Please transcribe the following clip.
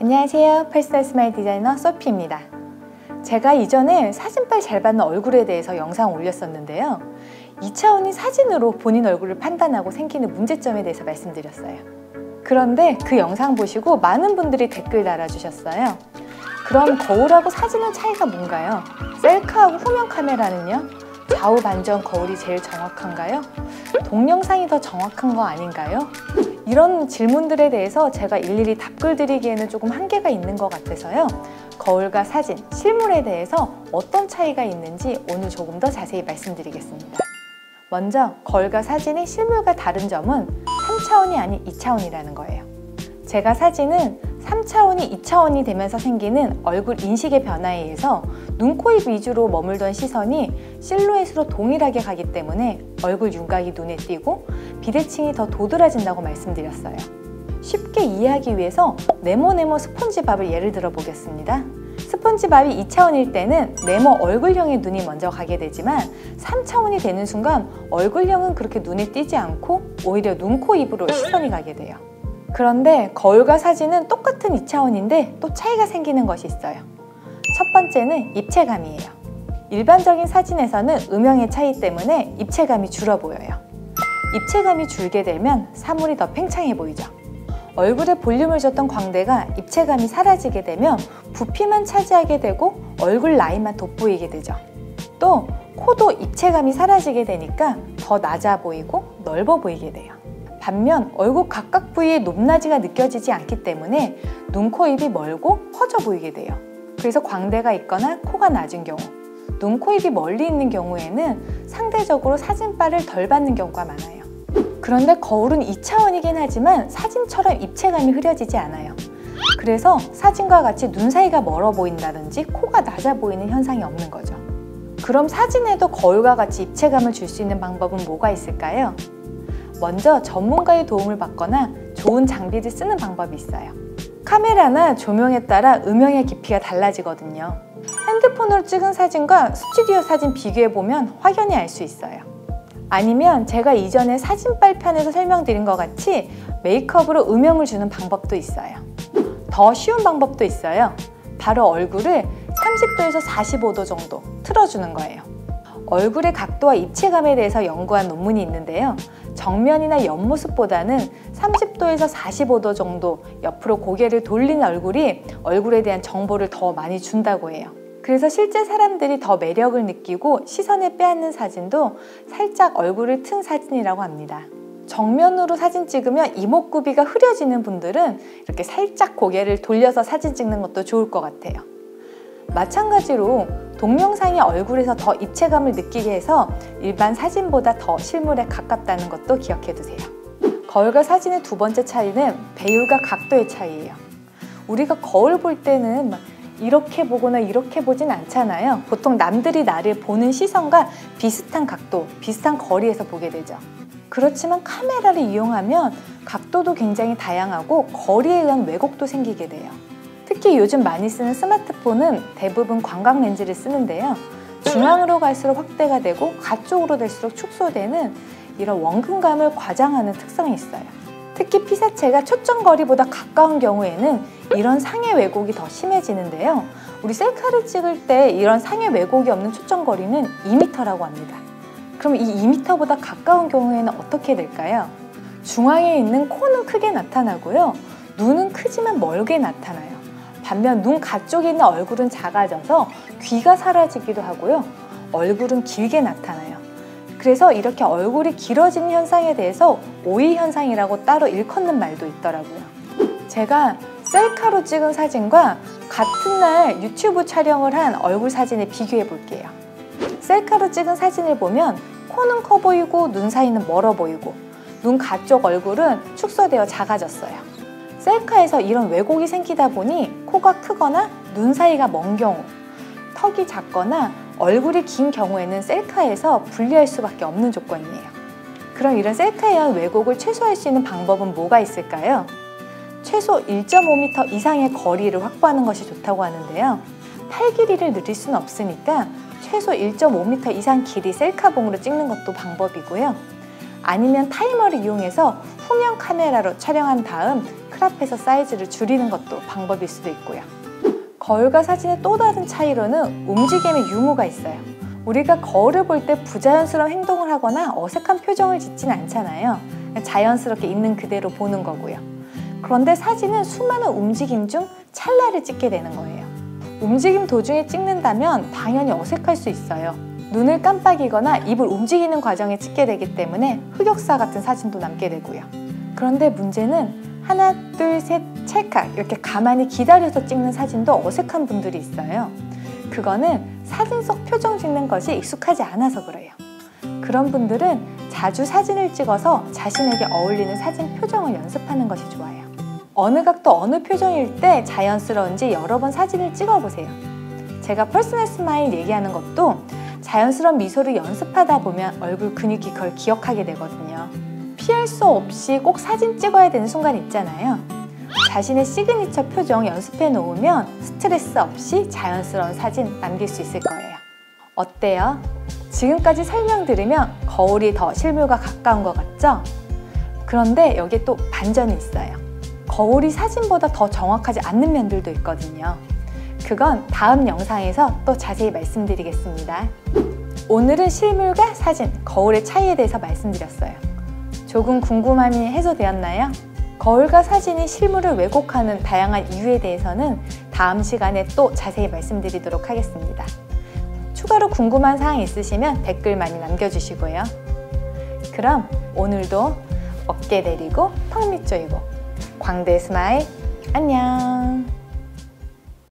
안녕하세요. 퍼스널 스마일 디자이너 소피입니다. 제가 이전에 사진빨 잘 받는 얼굴에 대해서 영상 올렸었는데요. 2차원인 사진으로 본인 얼굴을 판단하고 생기는 문제점에 대해서 말씀드렸어요. 그런데 그 영상 보시고 많은 분들이 댓글 달아주셨어요. 그럼 거울하고 사진의 차이가 뭔가요? 셀카하고 후면 카메라는요? 좌우 반전 거울이 제일 정확한가요? 동영상이 더 정확한 거 아닌가요? 이런 질문들에 대해서 제가 일일이 답글 드리기에는 조금 한계가 있는 것 같아서요. 거울과 사진, 실물에 대해서 어떤 차이가 있는지 오늘 조금 더 자세히 말씀드리겠습니다. 먼저 거울과 사진이 실물과 다른 점은 3차원이 아닌 2차원이라는 거예요. 제가 사진은 3차원이 2차원이 되면서 생기는 얼굴 인식의 변화에 의해서 눈, 코, 입 위주로 머물던 시선이 실루엣으로 동일하게 가기 때문에 얼굴 윤곽이 눈에 띄고 비대칭이 더 도드라진다고 말씀드렸어요. 쉽게 이해하기 위해서 네모네모 스폰지밥을 예를 들어 보겠습니다. 스폰지밥이 2차원일 때는 네모 얼굴형의 눈이 먼저 가게 되지만 3차원이 되는 순간 얼굴형은 그렇게 눈에 띄지 않고 오히려 눈, 코, 입으로 시선이 가게 돼요. 그런데 거울과 사진은 똑같은 2차원인데 또 차이가 생기는 것이 있어요. 첫 번째는 입체감이에요. 일반적인 사진에서는 음영의 차이 때문에 입체감이 줄어 보여요. 입체감이 줄게 되면 사물이 더 팽창해 보이죠. 얼굴에 볼륨을 줬던 광대가 입체감이 사라지게 되면 부피만 차지하게 되고 얼굴 라인만 돋보이게 되죠. 또 코도 입체감이 사라지게 되니까 더 낮아 보이고 넓어 보이게 돼요. 반면 얼굴 각각 부위의 높낮이가 느껴지지 않기 때문에 눈, 코, 입이 멀고 퍼져 보이게 돼요. 그래서 광대가 있거나 코가 낮은 경우, 눈, 코, 입이 멀리 있는 경우에는 상대적으로 사진빨을 덜 받는 경우가 많아요. 그런데 거울은 2차원이긴 하지만 사진처럼 입체감이 흐려지지 않아요. 그래서 사진과 같이 눈 사이가 멀어 보인다든지 코가 낮아 보이는 현상이 없는 거죠. 그럼 사진에도 거울과 같이 입체감을 줄 수 있는 방법은 뭐가 있을까요? 먼저 전문가의 도움을 받거나 좋은 장비를 쓰는 방법이 있어요. 카메라나 조명에 따라 음영의 깊이가 달라지거든요. 핸드폰으로 찍은 사진과 스튜디오 사진 비교해보면 확연히 알 수 있어요. 아니면 제가 이전에 사진빨 편에서 설명드린 것 같이 메이크업으로 음영을 주는 방법도 있어요. 더 쉬운 방법도 있어요. 바로 얼굴을 30도에서 45도 정도 틀어주는 거예요. 얼굴의 각도와 입체감에 대해서 연구한 논문이 있는데요. 정면이나 옆모습보다는 30도에서 45도 정도 옆으로 고개를 돌린 얼굴이 얼굴에 대한 정보를 더 많이 준다고 해요. 그래서 실제 사람들이 더 매력을 느끼고 시선을 빼앗는 사진도 살짝 얼굴을 튼 사진이라고 합니다. 정면으로 사진 찍으면 이목구비가 흐려지는 분들은 이렇게 살짝 고개를 돌려서 사진 찍는 것도 좋을 것 같아요. 마찬가지로 동영상이 얼굴에서 더 입체감을 느끼게 해서 일반 사진보다 더 실물에 가깝다는 것도 기억해 두세요. 거울과 사진의 두 번째 차이는 배율과 각도의 차이예요. 우리가 거울 볼 때는 이렇게 보거나 이렇게 보진 않잖아요. 보통 남들이 나를 보는 시선과 비슷한 각도, 비슷한 거리에서 보게 되죠. 그렇지만 카메라를 이용하면 각도도 굉장히 다양하고 거리에 의한 왜곡도 생기게 돼요. 특히 요즘 많이 쓰는 스마트폰은 대부분 광각 렌즈를 쓰는데요. 중앙으로 갈수록 확대가 되고 가쪽으로 될수록 축소되는 이런 원근감을 과장하는 특성이 있어요. 특히 피사체가 초점거리보다 가까운 경우에는 이런 상해 왜곡이 더 심해지는데요. 우리 셀카를 찍을 때 이런 상해 왜곡이 없는 초점거리는 2m라고 합니다. 그럼 이 2m보다 가까운 경우에는 어떻게 될까요? 중앙에 있는 코는 크게 나타나고요. 눈은 크지만 멀게 나타나요. 반면 눈 가쪽에 있는 얼굴은 작아져서 귀가 사라지기도 하고요. 얼굴은 길게 나타나요. 그래서 이렇게 얼굴이 길어지는 현상에 대해서 오이 현상이라고 따로 일컫는 말도 있더라고요. 제가 셀카로 찍은 사진과 같은 날 유튜브 촬영을 한 얼굴 사진을 비교해 볼게요. 셀카로 찍은 사진을 보면 코는 커 보이고 눈 사이는 멀어 보이고 눈 가쪽 얼굴은 축소되어 작아졌어요. 셀카에서 이런 왜곡이 생기다 보니 코가 크거나 눈 사이가 먼 경우, 턱이 작거나 얼굴이 긴 경우에는 셀카에서 분리할 수밖에 없는 조건이에요. 그럼 이런 셀카에 의한 왜곡을 최소화할 수 있는 방법은 뭐가 있을까요? 최소 1.5m 이상의 거리를 확보하는 것이 좋다고 하는데요. 팔 길이를 늘릴 수는 없으니까 최소 1.5m 이상 길이 셀카봉으로 찍는 것도 방법이고요. 아니면 타이머를 이용해서 후면 카메라로 촬영한 다음 크롭해서 사이즈를 줄이는 것도 방법일 수도 있고요. 거울과 사진의 또 다른 차이로는 움직임의 유무가 있어요. 우리가 거울을 볼 때 부자연스러운 행동을 하거나 어색한 표정을 짓진 않잖아요. 자연스럽게 있는 그대로 보는 거고요. 그런데 사진은 수많은 움직임 중 찰나를 찍게 되는 거예요. 움직임 도중에 찍는다면 당연히 어색할 수 있어요. 눈을 깜빡이거나 입을 움직이는 과정에 찍게 되기 때문에 흑역사 같은 사진도 남게 되고요. 그런데 문제는 하나, 둘, 셋, 찰칵 이렇게 가만히 기다려서 찍는 사진도 어색한 분들이 있어요. 그거는 사진 속 표정 짓는 것이 익숙하지 않아서 그래요. 그런 분들은 자주 사진을 찍어서 자신에게 어울리는 사진 표정을 연습하는 것이 좋아요. 어느 각도 어느 표정일 때 자연스러운지 여러 번 사진을 찍어보세요. 제가 퍼스널 스마일 얘기하는 것도 자연스러운 미소를 연습하다 보면 얼굴 근육이 그걸 기억하게 되거든요. 피할 수 없이 꼭 사진 찍어야 되는 순간 있잖아요. 자신의 시그니처 표정 연습해 놓으면 스트레스 없이 자연스러운 사진 남길 수 있을 거예요. 어때요? 지금까지 설명 들으면 거울이 더 실물과 가까운 것 같죠? 그런데 여기에 또 반전이 있어요. 거울이 사진보다 더 정확하지 않는 면들도 있거든요. 그건 다음 영상에서 또 자세히 말씀드리겠습니다. 오늘은 실물과 사진, 거울의 차이에 대해서 말씀드렸어요. 조금 궁금함이 해소되었나요? 거울과 사진이 실물을 왜곡하는 다양한 이유에 대해서는 다음 시간에 또 자세히 말씀드리도록 하겠습니다. 추가로 궁금한 사항 있으시면 댓글 많이 남겨주시고요. 그럼 오늘도 어깨 내리고 턱 밑 조이고 광대 스마일 안녕.